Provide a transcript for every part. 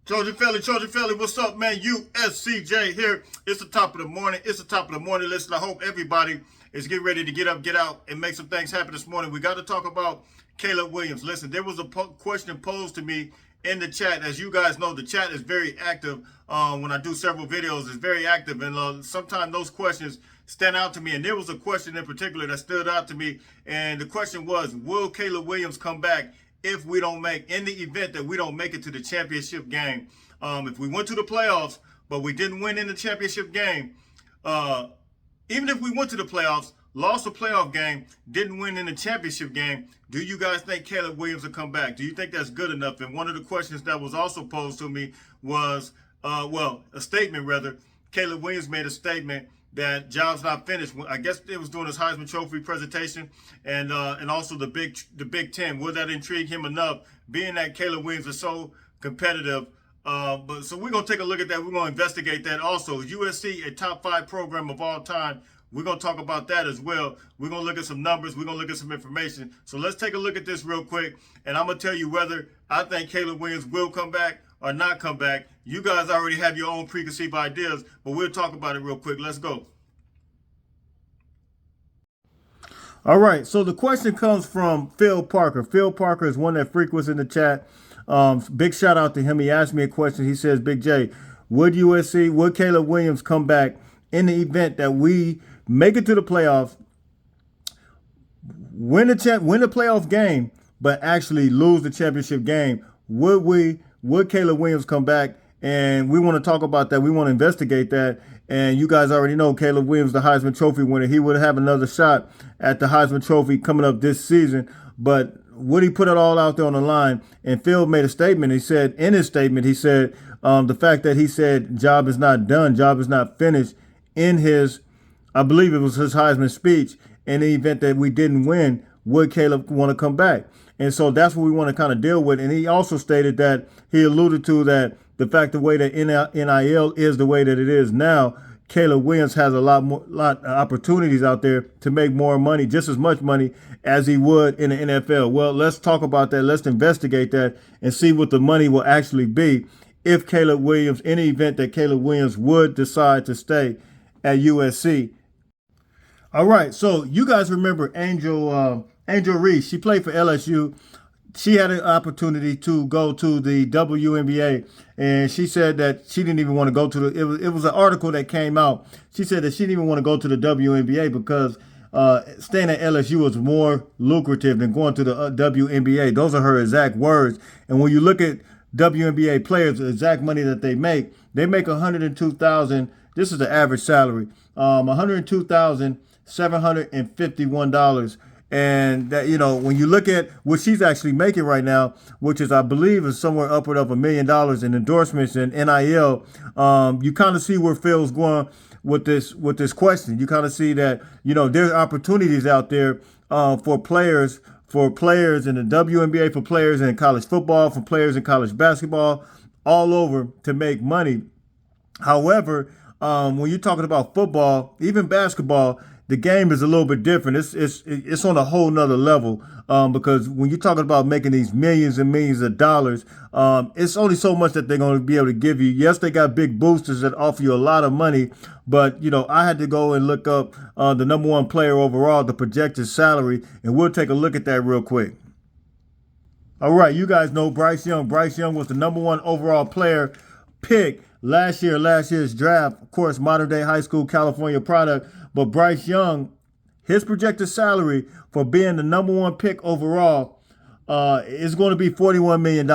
Trojan Philly, what's up, man? USCJ here. It's the top of the morning. Listen, I hope everybody is getting ready to get up, get out, and make some things happen this morning. We got to talk about Caleb Williams. Listen, there was a question posed to me in the chat. As you guys know, the chat is very active. When I do several videos, it's very active, and sometimes those questions stand out to me. And there was a question in particular that stood out to me, and the question was, will Caleb Williams come back if we don't make, in the event that we don't make it to the championship game? If we went to the playoffs, but we didn't win in the championship game, even if we went to the playoffs, lost a playoff game, didn't win in the championship game, do you guys think Caleb Williams will come back? Do you think that's good enough? And one of the questions that was also posed to me was, a statement rather. Caleb Williams made a statement that job's not finished. I guess it was doing his Heisman Trophy presentation, and also the Big Ten. Would that intrigue him enough, being that Caleb Williams is so competitive? But so we're gonna take a look at that. We're gonna investigate that also. USC, a top 5 program of all time. We're gonna talk about that as well. We're gonna look at some numbers. We're gonna look at some information. So let's take a look at this real quick, and I'm gonna tell you whether I think Caleb Williams will come back or not come back. You guys already have your own preconceived ideas, but we'll talk about it real quick. Let's go. All right, so the question comes from Phil Parker. Phil Parker is one that frequents in the chat. Big shout out to him. He asked me a question. He says, Big J, would Caleb Williams come back in the event that we make it to the playoffs, win the playoff game, but actually lose the championship game? Would Caleb Williams come back? And we want to talk about that. We want to investigate that. And you guys already know Caleb Williams, the Heisman Trophy winner. He would have another shot at the Heisman Trophy coming up this season. But would he put it all out there on the line? And Phil made a statement. He said, the fact that he said job is not done, job is not finished in his, I believe it was his Heisman speech, in the event that we didn't win, would Caleb want to come back? And so that's what we want to kind of deal with. And he also stated that he alluded to that the fact the way that NIL is the way that it is now, Caleb Williams has a lot of opportunities out there to make more money, just as much money as he would in the NFL. Well, let's talk about that. Let's investigate that and see what the money will actually be if Caleb Williams, in the event that Caleb Williams would decide to stay at USC. All right, so you guys remember Angel Reese. She played for LSU. She had an opportunity to go to the WNBA, and she said that she didn't even want to go to it was an article that came out. She said that she didn't even want to go to the WNBA because staying at LSU was more lucrative than going to the WNBA. Those are her exact words. And when you look at WNBA players, the exact money that they make $102,000. This is the average salary, $102,751. And that, when you look at what she's actually making right now, which is, I believe, is somewhere upward of $1 million in endorsements and NIL, you kind of see where Phil's going with this question. You kind of see that, there's opportunities out there for players in the WNBA, for players in college football, for players in college basketball, all over to make money. However, when you're talking about football, even basketball, the game is a little bit different. It's on a whole nother level because when you're talking about making these millions and millions of dollars, it's only so much that they're going to be able to give you. Yes, they got big boosters that offer you a lot of money, but I had to go and look up the number 1 player overall, the projected salary, and we'll take a look at that real quick. All right, you guys know Bryce Young. Bryce Young was the number 1 overall player pick last year's draft. Of course, modern day high school California product. But Bryce Young, his projected salary for being the number 1 pick overall is going to be $41 million.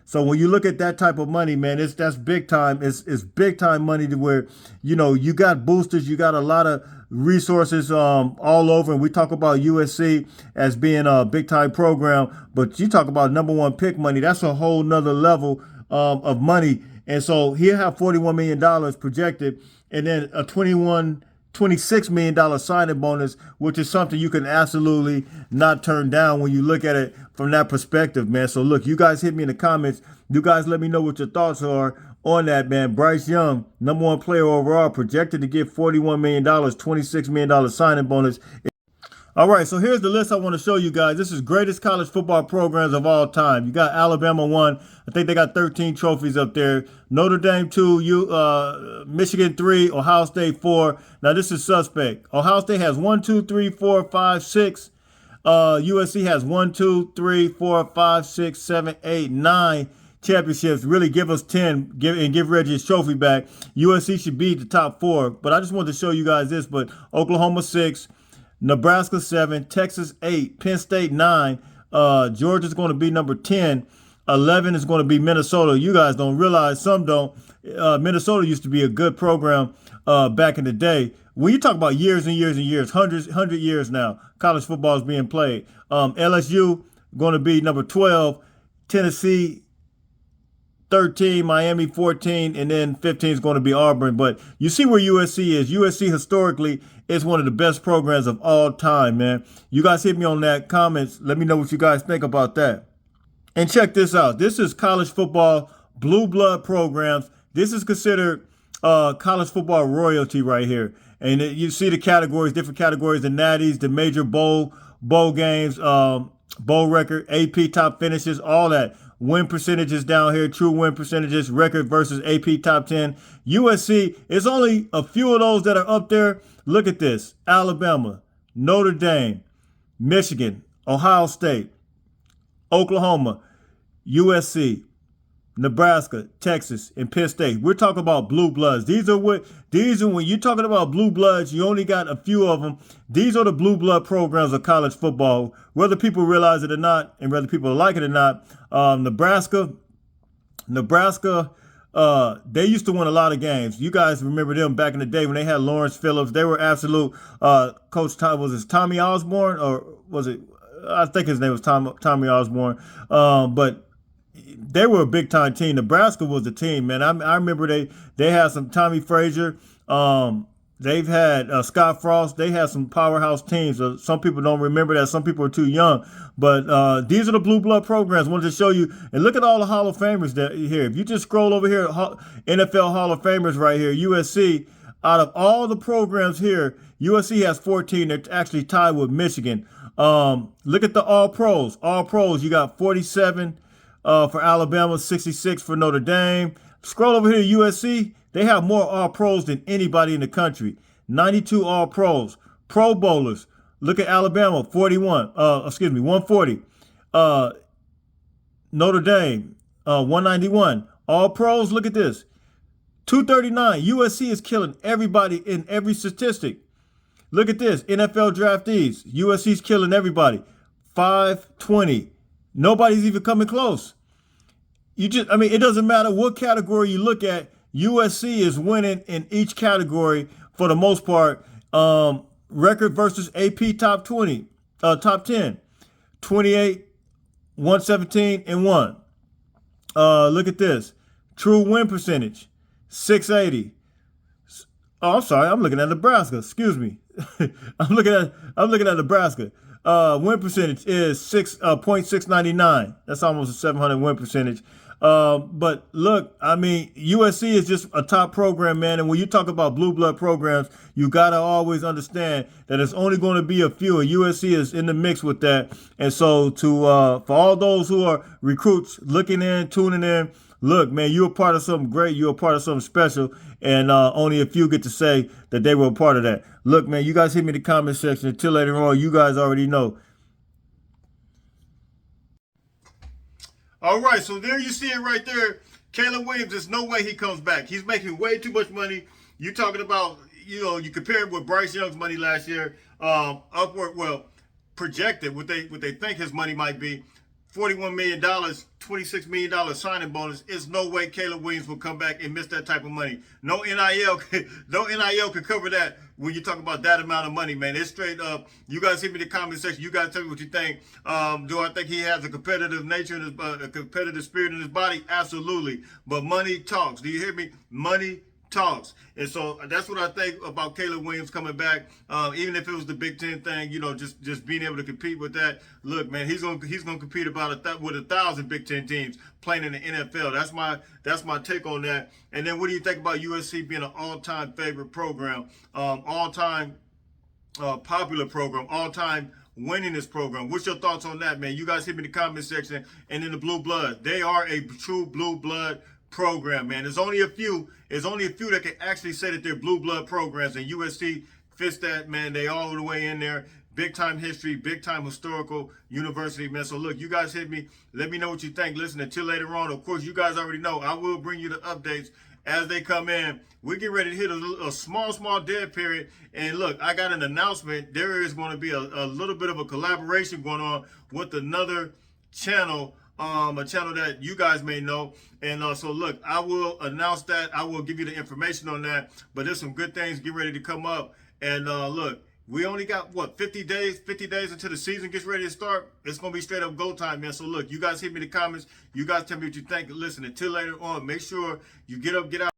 So when you look at that type of money, man, that's big time. It's big time money to where, you got boosters, you got a lot of resources all over. And we talk about USC as being a big time program, but you talk about number 1 pick money. That's a whole nother level of money. And so he'll have $41 million projected, and then a $26 million signing bonus, which is something you can absolutely not turn down when you look at it from that perspective, man. So look, you guys hit me in the comments. You guys let me know what your thoughts are on that, man. Bryce Young, number 1 player overall, projected to get $41 million, $26 million signing bonus. All right, so here's the list I want to show you guys. This is greatest college football programs of all time. You got Alabama 1. I think they got 13 trophies up there. Notre Dame 2, Michigan 3, Ohio State 4. Now this is suspect. Ohio State has 1, 2, 3, 4, 5, 6. USC has 1, 2, 3, 4, 5, 6, 7, 8, 9 championships. Really give us 10 give Reggie his trophy back. USC should be the top 4. But I just wanted to show you guys this. But Oklahoma 6. Nebraska 7, Texas 8, Penn State 9, Georgia's going to be number 10, 11 is going to be Minnesota. You guys don't realize, some don't. Minnesota used to be a good program back in the day. When you talk about years and years and years, 100 years now, college football is being played. LSU going to be number 12, Tennessee 13, Miami 14, and then 15 is going to be Auburn. But you see where USC is. USC historically is one of the best programs of all time, man. You guys hit me on that comments. Let me know what you guys think about that. And check this out. This is college football blue blood programs. This is considered college football royalty right here. And you see the categories, different categories, the natties, the major bowl games, bowl record, AP top finishes, all that. Win percentages down here, true win percentages, record versus AP top 10. USC, it's only a few of those that are up there. Look at this. Alabama, Notre Dame, Michigan, Ohio State, Oklahoma, USC, Nebraska, Texas, and Penn State. We're talking about blue bloods. These are when you're talking about blue bloods, you only got a few of them. These are the blue blood programs of college football, whether people realize it or not, and whether people like it or not. Nebraska, they used to win a lot of games. You guys remember them back in the day when they had Lawrence Phillips. They were absolute. Coach Tom, was it Tommy Osborne, or was it? I think his name was Tommy Osborne. But they were a big time team. Nebraska was the team, man. I remember they had some Tommy Frazier. They've had Scott Frost. They had some powerhouse teams. Some people don't remember that. Some people are too young. But these are the blue blood programs. I wanted to show you. And look at all the Hall of Famers that here. If you just scroll over here, NFL Hall of Famers right here, USC, out of all the programs here, USC has 14. They're actually tied with Michigan. Look at the All Pros. All Pros, you got 47 for Alabama, 66 for Notre Dame. Scroll over here to USC. They have more All Pros than anybody in the country. 92 All Pros. Pro Bowlers. Look at Alabama, 140. Notre Dame, 191. All Pros, look at this. 239. USC is killing everybody in every statistic. Look at this. NFL draftees. USC's killing everybody. 520. Nobody's even coming close. It doesn't matter what category you look at. USC is winning in each category for the most part. Record versus AP top 20, top 10, 28, 117, and 1. Look at this. True win percentage, 680. Oh, I'm sorry. I'm looking at Nebraska. Excuse me. I'm looking at Nebraska. Win percentage is 0.699. That's almost a 700 win percentage. But look, USC is just a top program, man. And when you talk about blue blood programs, you got to always understand that it's only going to be a few. And USC is in the mix with that. And so for all those who are recruits looking in, tuning in, look, man, you're a part of something great. You're a part of something special. And only a few get to say that they were a part of that. Look, man, you guys hit me in the comment section. Until later on, you guys already know. All right, so there you see it right there. Caleb Williams, there's no way he comes back. He's making way too much money. You talking about, you compare it with Bryce Young's money last year, projected, what they think his money might be, $41 million, $26 million signing bonus. There's no way Caleb Williams will come back and miss that type of money. No NIL can cover that when you talk about that amount of money, man. It's straight up. You guys hit me in the comment section. You guys tell me what you think. Do I think he has a competitive nature, a competitive spirit in his body? Absolutely. But money talks. Do you hear me? Money talks. And so that's what I think about Caleb Williams coming back. Even if it was the Big Ten thing, just being able to compete with that. Look, man, he's gonna compete with 1,000 Big Ten teams playing in the NFL. That's my take on that. And then what do you think about USC being an all-time favorite program? All-time popular program, all-time winningest program. What's your thoughts on that, man? You guys hit me in the comment section. And in the Blue Blood, they are a true Blue Blood program, man. There's only a few. There's only a few that can actually say that they're Blue Blood programs, and USC fits that, man. They all the way in there. Big time history, big time historical university, man. So look, you guys hit me. Let me know what you think. Listen, until later on, of course, you guys already know I will bring you the updates as they come in. We get ready to hit a small dead period. And look, I got an announcement. There is going to be a little bit of a collaboration going on with another channel, a channel that you guys may know. And so look, I will announce that. I will give you the information on that. But there's some good things get ready to come up. And look, we only got, what, 50 days until the season gets ready to start. It's going to be straight up go time, man. So, look, you guys hit me in the comments. You guys tell me what you think. Listen, until later on, make sure you get up, get out.